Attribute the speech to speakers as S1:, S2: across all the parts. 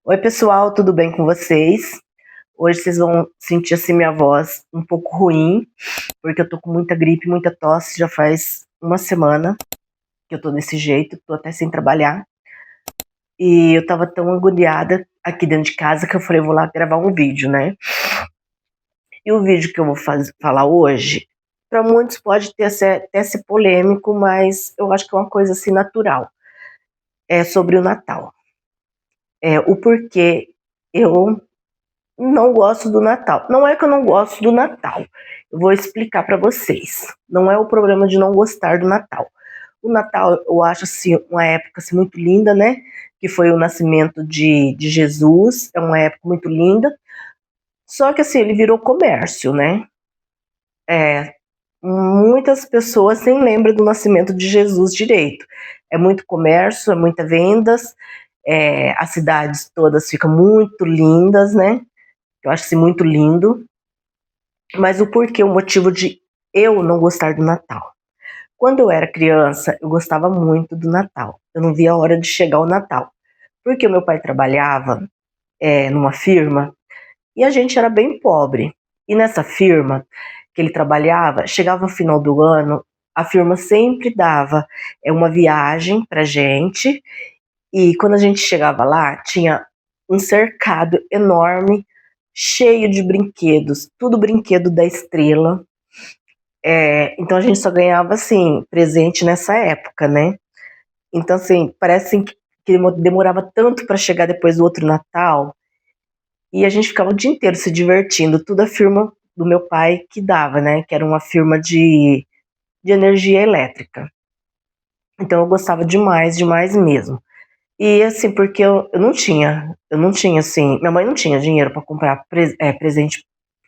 S1: Oi, pessoal, tudo bem com vocês? Hoje vocês vão sentir assim minha voz um pouco ruim, porque eu tô com muita gripe, muita tosse, já faz uma semana que eu tô desse jeito, tô até sem trabalhar. E eu tava tão agoniada aqui dentro de casa que eu falei, vou lá gravar um vídeo, né? E o vídeo que eu vou falar hoje, para muitos pode até ser polêmico, mas eu acho que é uma coisa assim natural. É sobre o Natal. O porquê eu não gosto do Natal. Não é que eu não gosto do Natal. Eu vou explicar para vocês. Não é o problema de não gostar do Natal. O Natal eu acho assim uma época assim, muito linda, né? Que foi o nascimento de Jesus. É uma época muito linda. Só que assim ele virou comércio, né? É, muitas pessoas nem lembram do nascimento de Jesus direito. É muito comércio, é muita vendas. As cidades todas ficam muito lindas, né? Eu acho assim muito lindo. Mas o porquê, o motivo de eu não gostar do Natal. Quando eu era criança, eu gostava muito do Natal. Eu não via a hora de chegar o Natal. Porque o meu pai trabalhava numa firma e a gente era bem pobre. E nessa firma que ele trabalhava, chegava no final do ano, a firma sempre dava uma viagem pra gente. E quando a gente chegava lá, tinha um cercado enorme, cheio de brinquedos, tudo brinquedo da Estrela. Então a gente só ganhava assim, presente nessa época, né? Então, assim, parece assim, que demorava tanto para chegar depois do outro Natal, e a gente ficava o dia inteiro se divertindo, tudo a firma do meu pai que dava, né? Que era uma firma de energia elétrica. Então eu gostava demais, demais mesmo. E assim, porque eu não tinha assim, minha mãe não tinha dinheiro para comprar presente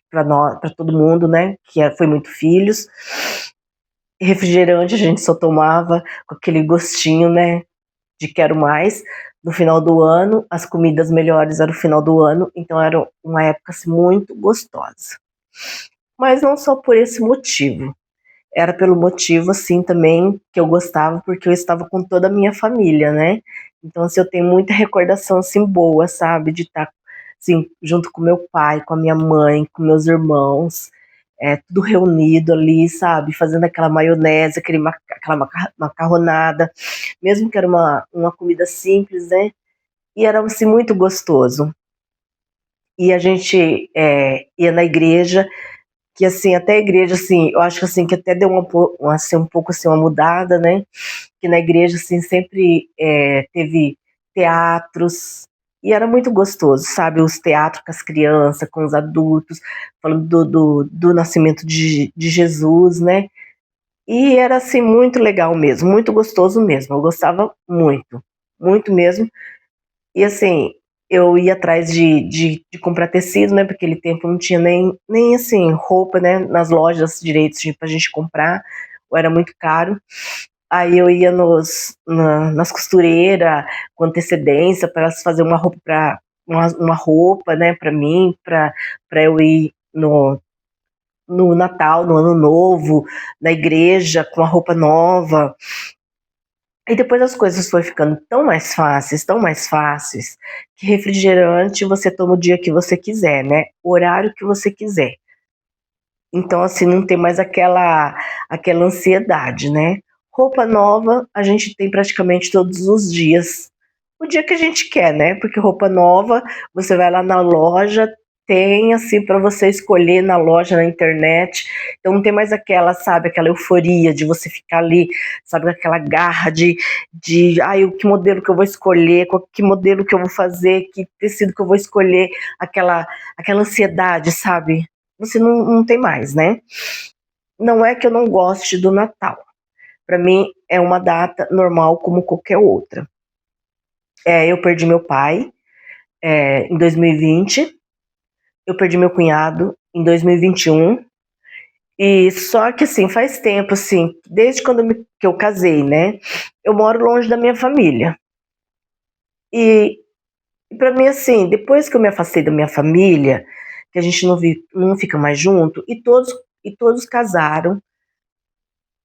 S1: para nós, para todo mundo, né? Foi muito filhos. Refrigerante a gente só tomava com aquele gostinho, né? De quero mais. No final do ano, as comidas melhores eram no final do ano, então era uma época assim, muito gostosa. Mas não só por esse motivo. Era pelo motivo, assim, também que eu gostava, porque eu estava com toda a minha família, né? Então, assim, eu tenho muita recordação, assim, boa, sabe? De estar, assim, junto com meu pai, com a minha mãe, com meus irmãos, tudo reunido ali, sabe? Fazendo aquela maionese, aquela macarronada, mesmo que era uma comida simples, né? E era, assim, muito gostoso. E a gente ia na igreja, que assim, até a igreja, assim, eu acho assim, que até deu assim, um pouco assim, uma mudada, né? Que na igreja, assim, sempre teve teatros, e era muito gostoso, sabe? Os teatros com as crianças, com os adultos, falando do nascimento de Jesus, né? E era, assim, muito legal mesmo, muito gostoso mesmo. Eu gostava muito, muito mesmo. E assim, eu ia atrás de comprar tecido, né? Porque aquele tempo não tinha nem assim, roupa, né? Nas lojas direitos pra gente comprar, ou era muito caro. Aí eu ia nas costureiras com antecedência para elas fazer uma roupa uma roupa, né, para mim, para eu ir no Natal, no Ano Novo, na igreja com a roupa nova. E depois as coisas foram ficando tão mais fáceis, que refrigerante você toma o dia que você quiser, né? O horário que você quiser. Então, assim, não tem mais aquela ansiedade, né? Roupa nova a gente tem praticamente todos os dias. O dia que a gente quer, né? Porque roupa nova, você vai lá na loja, tem assim para você escolher na loja, na internet. Então não tem mais aquela, sabe, aquela euforia de você ficar ali, sabe, aquela garra de ai, que modelo que eu vou escolher, que modelo que eu vou fazer, que tecido que eu vou escolher, aquela ansiedade, sabe? Você não tem mais, né? Não é que eu não goste do Natal. Para mim é uma data normal como qualquer outra. Eu perdi meu pai em 2020, eu perdi meu cunhado em 2021, e só que assim, faz tempo, assim, desde que eu casei, né? Eu moro longe da minha família. E para mim, assim, depois que eu me afastei da minha família, que a gente não fica mais junto, e todos casaram,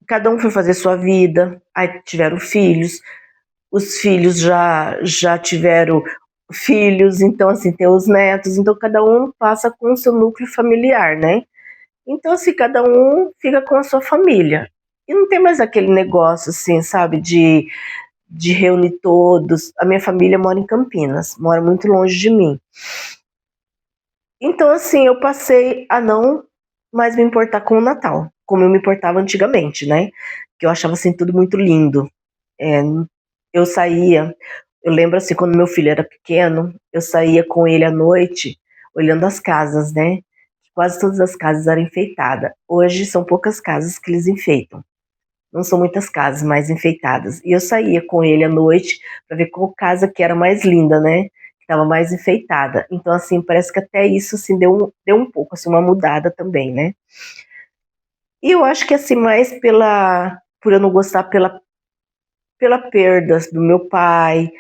S1: cada um foi fazer sua vida, aí tiveram filhos, os filhos já tiveram filhos, então assim, tem os netos, então cada um passa com o seu núcleo familiar, né? Então assim, cada um fica com a sua família. E não tem mais aquele negócio assim, sabe, de reunir todos. A minha família mora em Campinas, mora muito longe de mim. Então assim, eu passei a não mais me importar com o Natal, como eu me importava antigamente, né? Que eu achava assim tudo muito lindo. É, eu saía, eu lembro assim, quando meu filho era pequeno, eu saía com ele à noite, olhando as casas, né? Quase todas as casas eram enfeitadas. Hoje são poucas casas que eles enfeitam. Não são muitas casas mais enfeitadas. E eu saía com ele à noite para ver qual casa que era mais linda, né? Que estava mais enfeitada. Então, assim, parece que até isso assim, deu um pouco, assim, uma mudada também, né? E eu acho que assim, mais por eu não gostar pela perda do meu pai,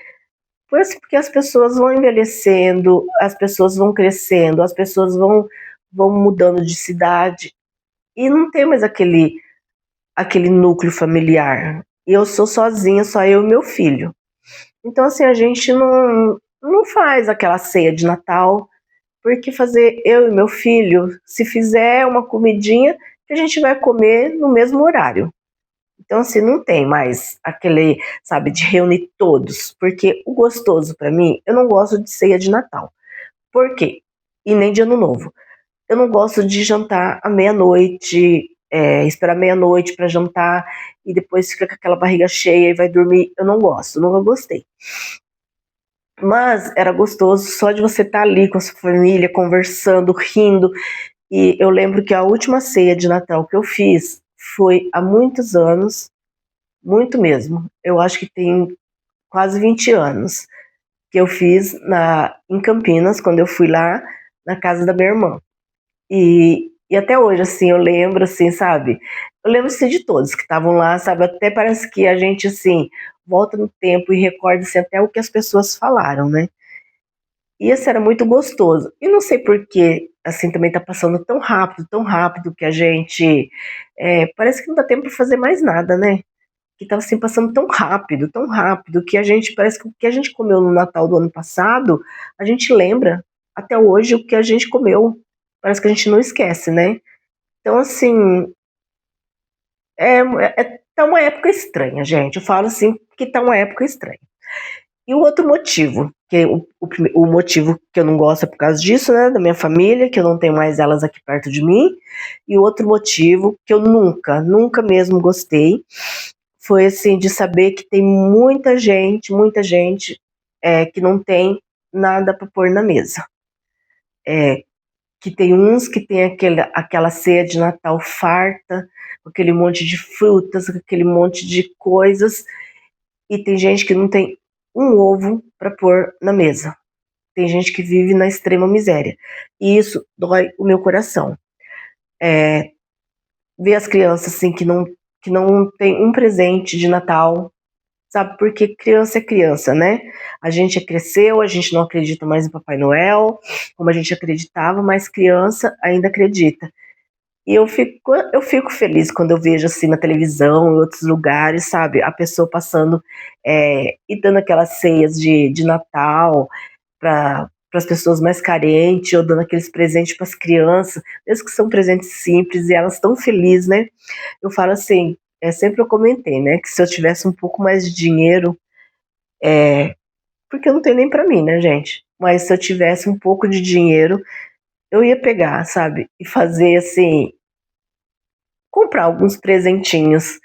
S1: porque as pessoas vão envelhecendo, as pessoas vão crescendo, as pessoas vão mudando de cidade e não tem mais aquele núcleo familiar. E eu sou sozinha, só eu e meu filho. Então, assim, a gente não faz aquela ceia de Natal, porque fazer eu e meu filho, se fizer uma comidinha, que a gente vai comer no mesmo horário. Então, assim, não tem mais aquele, sabe, de reunir todos. Porque o gostoso pra mim, eu não gosto de ceia de Natal. Por quê? E nem de Ano Novo. Eu não gosto de jantar à meia-noite, esperar meia-noite pra jantar e depois fica com aquela barriga cheia e vai dormir. Eu não gosto, nunca gostei. Mas era gostoso só de você estar ali com a sua família, conversando, rindo. E eu lembro que a última ceia de Natal que eu fiz foi há muitos anos, muito mesmo. Eu acho que tem quase 20 anos que eu fiz em Campinas, quando eu fui lá na casa da minha irmã. E até hoje, assim, eu lembro, assim, sabe? Eu lembro, assim, de todos que estavam lá, sabe? Até parece que a gente, assim, volta no tempo e recorda, assim, até o que as pessoas falaram, né? E esse era muito gostoso. E não sei por que, assim, também tá passando tão rápido que a gente... parece que não dá tempo pra fazer mais nada, né? Que tava assim passando tão rápido, que a gente parece que o que a gente comeu no Natal do ano passado, a gente lembra até hoje o que a gente comeu. Parece que a gente não esquece, né? Então, assim, tá uma época estranha, gente. Eu falo assim que tá uma época estranha. E o outro motivo, o motivo que eu não gosto é por causa disso, né? Da minha família, que eu não tenho mais elas aqui perto de mim. E o outro motivo que eu nunca mesmo gostei foi assim de saber que tem muita gente que não tem nada para pôr na mesa. Que tem uns que tem aquela ceia de Natal farta, com aquele monte de frutas, com aquele monte de coisas, e tem gente que não tem um ovo para pôr na mesa. Tem gente que vive na extrema miséria. E isso dói o meu coração. Ver as crianças assim que não tem um presente de Natal, sabe? Porque criança é criança, né? A gente cresceu, a gente não acredita mais em Papai Noel, como a gente acreditava, mas criança ainda acredita. E eu fico feliz quando eu vejo assim na televisão, em outros lugares, sabe? A pessoa passando e dando aquelas ceias de Natal para as pessoas mais carentes, ou dando aqueles presentes para as crianças, mesmo que são presentes simples, e elas estão felizes, né? Eu falo assim, sempre eu comentei, né? Que se eu tivesse um pouco mais de dinheiro, porque eu não tenho nem para mim, né, gente? Mas se eu tivesse um pouco de dinheiro, eu ia pegar, sabe? E fazer assim, comprar alguns presentinhos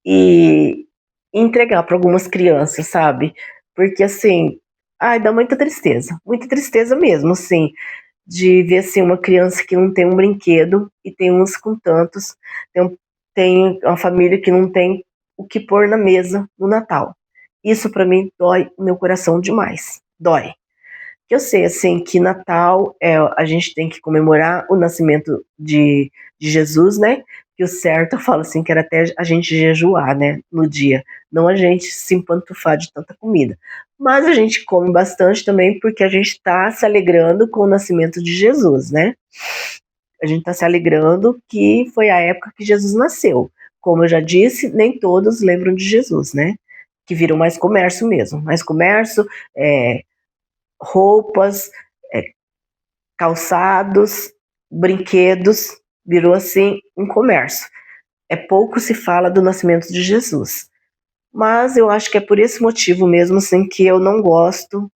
S1: e entregar para algumas crianças, sabe? Porque assim, ai, dá muita tristeza mesmo, assim, de ver assim uma criança que não tem um brinquedo e tem uns com tantos, tem uma família que não tem o que pôr na mesa no Natal. Isso para mim dói o meu coração demais, dói. Que eu sei assim que Natal a gente tem que comemorar o nascimento de Jesus, né? Que o certo, eu falo assim, que era até a gente jejuar, né, no dia, não a gente se empantufar de tanta comida. Mas a gente come bastante também porque a gente está se alegrando com o nascimento de Jesus, né? A gente está se alegrando que foi a época que Jesus nasceu. Como eu já disse, nem todos lembram de Jesus, né? Que viram mais comércio mesmo. Mais comércio, roupas, calçados, brinquedos, virou assim um comércio. Pouco se fala do nascimento de Jesus. Mas eu acho que é por esse motivo mesmo assim, que eu não gosto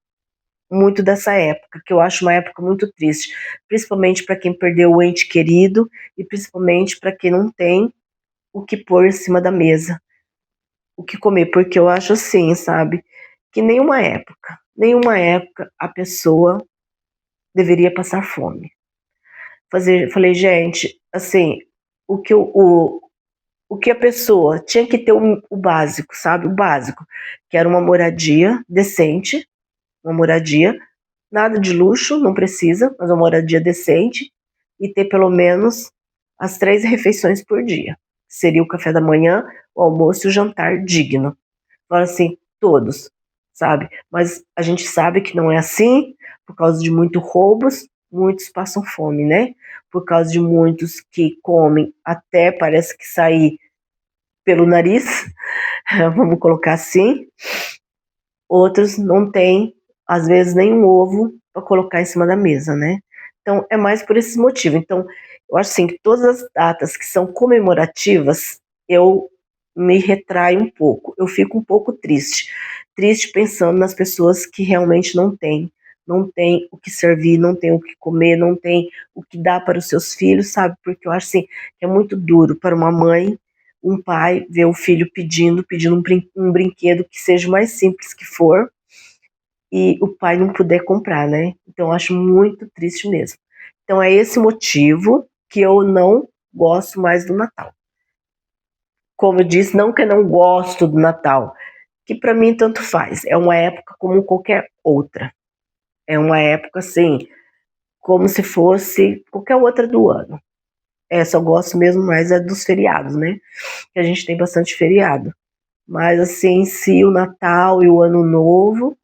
S1: muito dessa época, que eu acho uma época muito triste, principalmente para quem perdeu o ente querido e principalmente para quem não tem o que pôr em cima da mesa, o que comer, porque eu acho assim, sabe, que nenhuma época a pessoa deveria passar fome. Falei, gente, assim, o que a pessoa tinha que ter o básico, sabe, o básico, que era uma moradia decente, uma moradia, nada de luxo, não precisa, mas uma moradia decente e ter pelo menos as 3 refeições por dia. Seria o café da manhã, o almoço e o jantar digno. Fala assim, todos, sabe? Mas a gente sabe que não é assim, por causa de muitos roubos, muitos passam fome, né? Por causa de muitos que comem até parece que sair pelo nariz, vamos colocar assim. Outros não têm, às vezes, nem um ovo para colocar em cima da mesa, né? Então, é mais por esse motivo. Então, eu acho assim que todas as datas que são comemorativas, eu me retraio um pouco. Eu fico um pouco triste. Triste pensando nas pessoas que realmente não tem o que servir, não tem o que comer, não tem o que dar para os seus filhos, sabe? Porque eu acho assim que é muito duro para uma mãe, um pai ver o filho pedindo um brinquedo que seja o mais simples que for e o pai não puder comprar, né? Então eu acho muito triste mesmo. Então é esse motivo que eu não gosto mais do Natal. Como eu disse, não que eu não gosto do Natal, que para mim tanto faz. É uma época como qualquer outra. É uma época assim, como se fosse qualquer outra do ano. Só gosto mesmo mais dos feriados, né? Que a gente tem bastante feriado. Mas assim, em si, o Natal e o Ano Novo,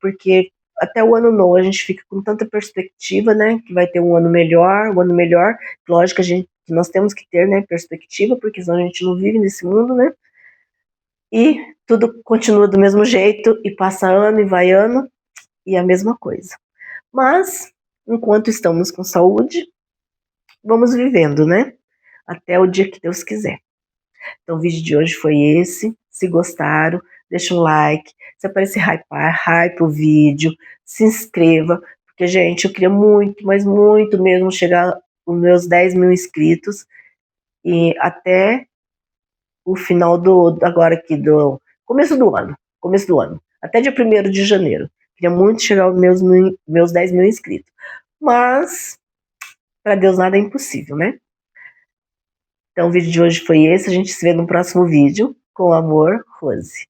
S1: porque até o Ano Novo a gente fica com tanta perspectiva, né? Que vai ter um ano melhor. Lógico que nós temos que ter, né, perspectiva, porque senão a gente não vive nesse mundo, né? E tudo continua do mesmo jeito, e passa ano e vai ano, e é a mesma coisa. Mas, enquanto estamos com saúde, vamos vivendo, né? Até o dia que Deus quiser. Então o vídeo de hoje foi esse. Se gostaram, deixa um like. Se aparecer hype o vídeo, se inscreva. Porque, gente, eu queria muito, mas muito mesmo chegar aos meus 10 mil inscritos. E até o final agora aqui, do começo do ano. Começo do ano. Até dia 1º de janeiro. Queria muito chegar aos meus 10 mil inscritos. Mas, para Deus nada é impossível, né? Então o vídeo de hoje foi esse. A gente se vê no próximo vídeo. Com amor, Rose.